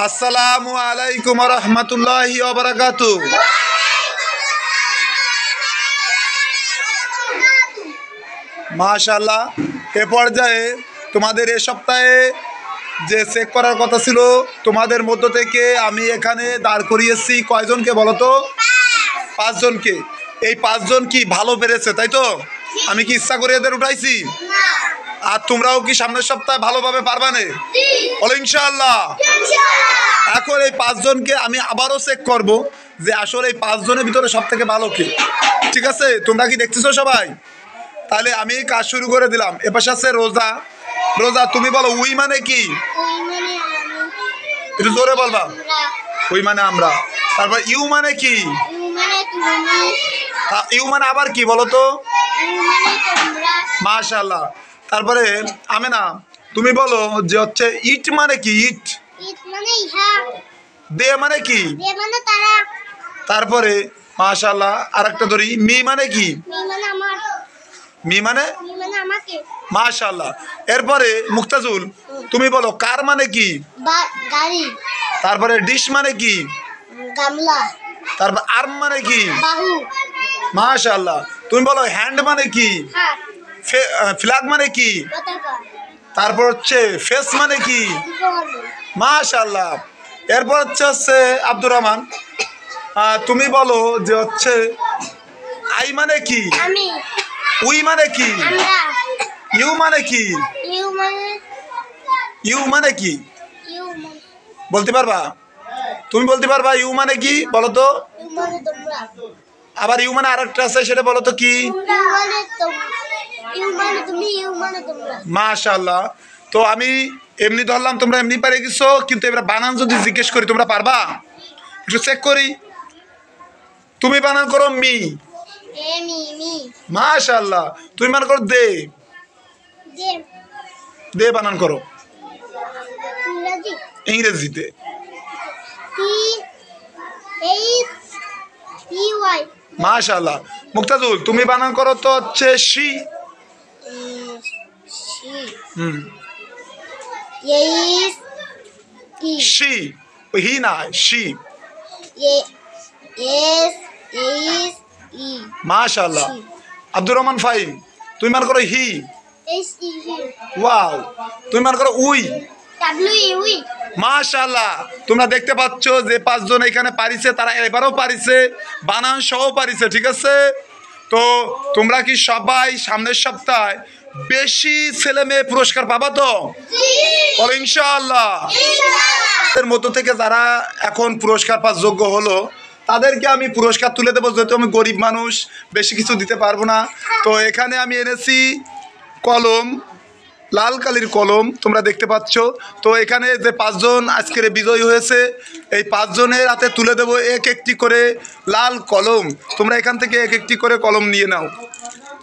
আসসালামু আলাইকুম ওয়া রাহমাতুল্লাহি ওয়া বারাকাতুহু। মাশাআল্লাহ, এ পর্যায়ে তোমাদের এ সপ্তাহে যে চেক করার কথা ছিল তোমাদের মধ্য থেকে আমি এখানে দাঁড় করিয়েছি কয়জনকে বলো তো? 5 জনকে। এই 5 জন কি ভালো পেরেছে, তাই তো? আমি কি ইচ্ছা করে এদের উঠাইছি? আর তোমরাও কি সামনের সপ্তাহে ভালোভাবে পারবা না? বলো ইনশাআল্লাহ। এখন এই 5 জনকে আমি আবারও চেক করব যে আসলে এই 5 জনের ভিতরে সব থেকে ভালো কে। ঠিক আছে, তোমরা কি দেখতেছো সবাই? তাহলে আমি কাজ শুরু করে দিলাম। এপাশে আছে রোজা। রোজা, তুমি বলো উই মানে কি? একটু জোরে বলবা। উই মানে আমরা। তারপর ইউ মানে কি? ইউ মানে আবার কি বলো তো? মাশাআল্লাহ। তারপরে আমেনা, তুমি বলো যে হচ্ছে ইট মানে কি? ইট দে মানে কি? তারপরে মাশাআল্লাহ আরেকটা ধরি, মি মানে কি? মি মানে মাশাআল্লাহ। এরপরে মুক্তাজুল, তুমি বলো কার মানে কি? গাড়ি। তারপরে ডিশ মানে কি? গামলা। তারপর আর্ম মানে কি? বাহু। মাশাআল্লাহ। তুমি বলো হ্যান্ড মানে কি? হাত। ফ্ল্যাগ মানে কি? পতাকা। তারপর হচ্ছে ফেস মানে কি? মাশাআল্লাহ। এরপর হচ্ছে আব্দুর রহমান, তুমি বলো যে হচ্ছে আই মানে কি? আমি। উই মানে কি? আমরা। ইউ মানে কি? ইউ মানে ইউ মানে কি ইউ মানে বলতে পারবা? তুমি বলতে পারবা ইউ মানে কি বলো তো? ইউ মানে তোমরা। আবার ইউ মানে আরেকটা আছে, সেটা বলো তো কি? ইউ মানে ইউ মানে তুমি, ইউ মানে তোমরা। মাশাআল্লাহ। তো আমি এমনি ধরলাম, তোমরা এমনি পারে গেছো, কিন্তু এবার বানান যদি জিজ্ঞেস করি তোমরা পারবা? একটু চেক করি। তুমি বানান করো মি। মি। মাশাআল্লাহ। তুমি বানান করো দে। দে। দে বানান করো ইংরেজি। ইংরেজিতে। T H T Y. মাশাআল্লাহ। মুক্তাজুল, তুমি বানান করো তো হচ্ছে শি। সি। হুম, এইচ টি। শি। হি না, শি। S H E. মাশাআল্লাহ। আব্দুর রহমান ফাইম, তুমি মান করো হি। এইচ ই হি। ওয়াও। তুমি মান করো উই। W E we. মাশাআল্লাহ। তোমরা দেখতে পাচ্ছ যে 5 জন এখানে পারিছে, তারা এবারও পারিছে, বানান সহ পারিছে। ঠিক আছে, তো তোমরা কি সবাই সামনের সপ্তাহে বেশি ছেলে মেয়ে পুরস্কার পাবা তো? বলো ইনশাআল্লাহ। এর মধ্য থেকে যারা এখন পুরস্কার পাওয়ার যোগ্য হলো তাদেরকে আমি পুরস্কার তুলে দেবো, যেহেতু আমি গরিব মানুষ, বেশি কিছু দিতে পারবো না। তো এখানে আমি এনেছি কলম, লাল কালির কলম, তোমরা দেখতে পাচ্ছ। তো এখানে যে 5 জন আজকের বিজয়ী হয়েছে, এই 5 জনের হাতে তুলে দেবো এক একটি করে লাল কলম। তোমরা এখান থেকে এক একটি করে কলম নিয়ে নাও।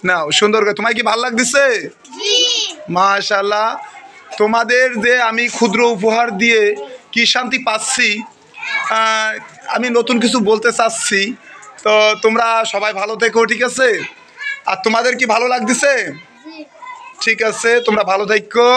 নাও সুন্দর করে। তোমায় কি ভালো লাগতেছে? মাশাআল্লাহ। তোমাদের যে আমি ক্ষুদ্র উপহার দিয়ে কি শান্তি পাচ্ছি, আমি নতুন কিছু বলতে চাচ্ছি। তো তোমরা সবাই ভালো থেকো, ঠিক আছে? আর তোমাদের কি ভালো লাগতেছে? ঠিক আছে, তোমরা ভালো থাকো।